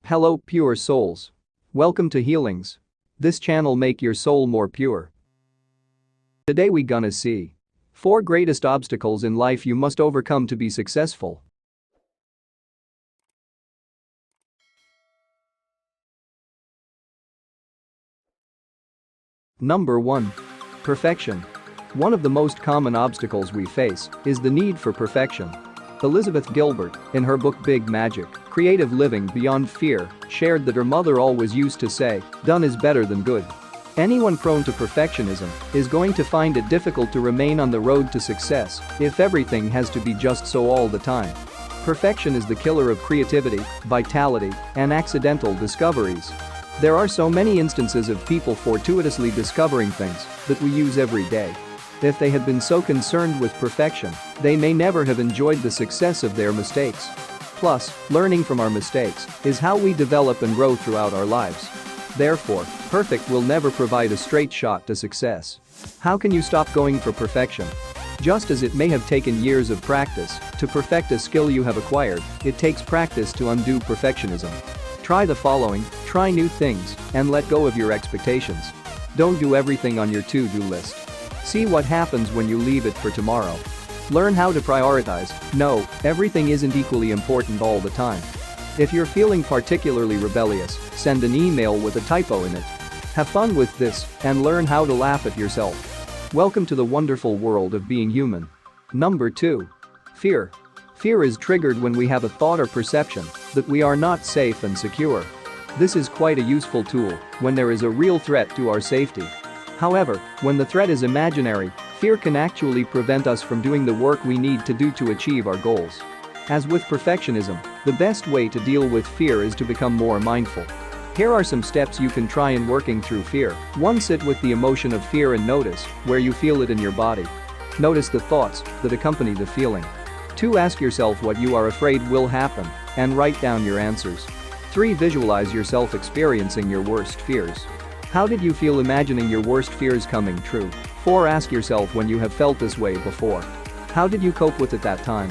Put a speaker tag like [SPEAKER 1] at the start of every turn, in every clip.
[SPEAKER 1] Hello, pure souls. Welcome to Healings. This channel make your soul more pure. Today we gonna see 4 greatest obstacles in life you must overcome to be successful. Number 1. Perfection. One of the most common obstacles we face is the need for perfection. Elizabeth Gilbert, in her book Big Magic, Creative Living Beyond Fear, shared that her mother always used to say, "Done is better than good." Anyone prone to perfectionism is going to find it difficult to remain on the road to success if everything has to be just so all the time. Perfection is the killer of creativity, vitality, and accidental discoveries. There are so many instances of people fortuitously discovering things that we use every day. If they had been so concerned with perfection, they may never have enjoyed the success of their mistakes. Plus, learning from our mistakes is how we develop and grow throughout our lives. Therefore, perfect will never provide a straight shot to success. How can you stop going for perfection? Just as it may have taken years of practice to perfect a skill you have acquired, it takes practice to undo perfectionism. Try the following: try new things and let go of your expectations. Don't do everything on your to-do list. See what happens when you leave it for tomorrow. Learn how to prioritize. No, everything isn't equally important all the time. If you're feeling particularly rebellious, send an email with a typo in it. Have fun with this and learn how to laugh at yourself. Welcome to the wonderful world of being human. Number 2. Fear. Fear is triggered when we have a thought or perception that we are not safe and secure. This is quite a useful tool when there is a real threat to our safety. However, when the threat is imaginary, fear can actually prevent us from doing the work we need to do to achieve our goals. As with perfectionism, the best way to deal with fear is to become more mindful. Here are some steps you can try in working through fear. 1. Sit with the emotion of fear and notice where you feel it in your body. Notice the thoughts that accompany the feeling. 2. Ask yourself what you are afraid will happen and write down your answers. 3. Visualize yourself experiencing your worst fears. How did you feel imagining your worst fears coming true? 4. Ask yourself when you have felt this way before. How did you cope with it that time?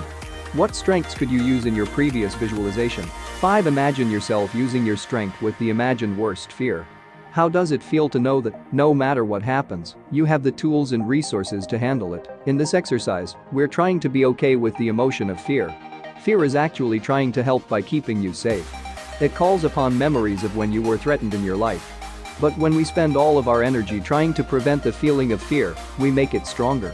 [SPEAKER 1] What strengths could you use in your previous visualization? 5. Imagine yourself using your strength with the imagined worst fear. How does it feel to know that, no matter what happens, you have the tools and resources to handle it? In this exercise, we're trying to be okay with the emotion of fear. Fear is actually trying to help by keeping you safe. It calls upon memories of when you were threatened in your life. But when we spend all of our energy trying to prevent the feeling of fear, we make it stronger.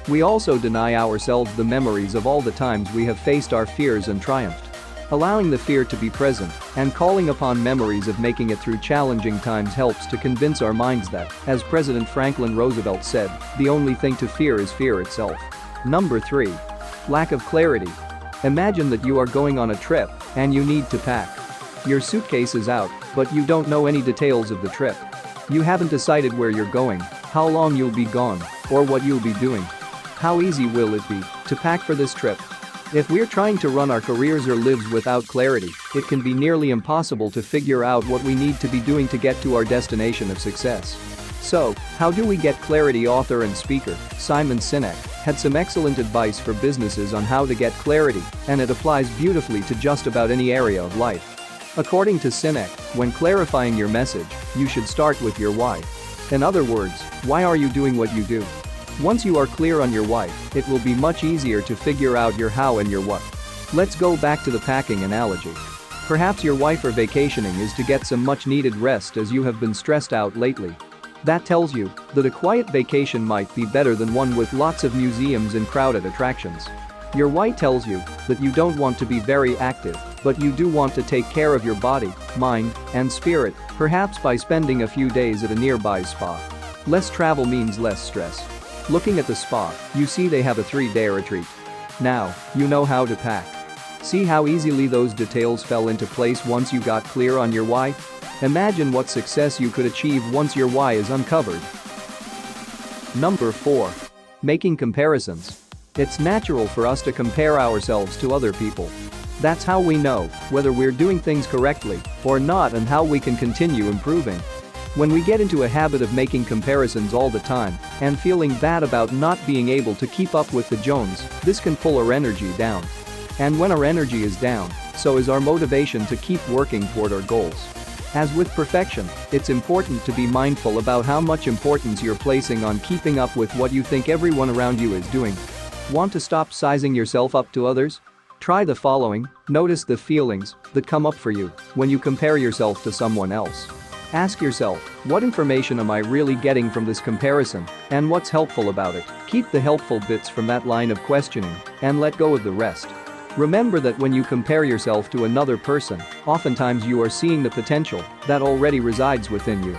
[SPEAKER 1] We also deny ourselves the memories of all the times we have faced our fears and triumphed. Allowing the fear to be present and calling upon memories of making it through challenging times helps to convince our minds that, as President Franklin Roosevelt said, the only thing to fear is fear itself. Number 3. Lack of clarity. Imagine that you are going on a trip and you need to pack. Your suitcase is out, but you don't know any details of the trip. You haven't decided where you're going, how long you'll be gone, or what you'll be doing. How easy will it be to pack for this trip? If we're trying to run our careers or lives without clarity, it can be nearly impossible to figure out what we need to be doing to get to our destination of success. So, how do we get clarity? Author and speaker Simon Sinek had some excellent advice for businesses on how to get clarity, and it applies beautifully to just about any area of life. According to Sinek, when clarifying your message, you should start with your why. In other words, why are you doing what you do? Once you are clear on your why, it will be much easier to figure out your how and your what. Let's go back to the packing analogy. Perhaps your why for vacationing is to get some much-needed rest as you have been stressed out lately. That tells you that a quiet vacation might be better than one with lots of museums and crowded attractions. Your why tells you that you don't want to be very active, but you do want to take care of your body, mind, and spirit, perhaps by spending a few days at a nearby spa. Less travel means less stress. Looking at the spa, you see they have a 3-day retreat. Now, you know how to pack. See how easily those details fell into place once you got clear on your why? Imagine what success you could achieve once your why is uncovered. Number 4. Making comparisons. It's natural for us to compare ourselves to other people. That's how we know whether we're doing things correctly or not and how we can continue improving. When we get into a habit of making comparisons all the time and feeling bad about not being able to keep up with the Jones, this can pull our energy down. And when our energy is down, so is our motivation to keep working toward our goals. As with perfection, it's important to be mindful about how much importance you're placing on keeping up with what you think everyone around you is doing. Want to stop sizing yourself up to others? Try the following: notice the feelings that come up for you when you compare yourself to someone else. Ask yourself, what information am I really getting from this comparison, and what's helpful about it? Keep the helpful bits from that line of questioning and let go of the rest. Remember that when you compare yourself to another person, oftentimes you are seeing the potential that already resides within you.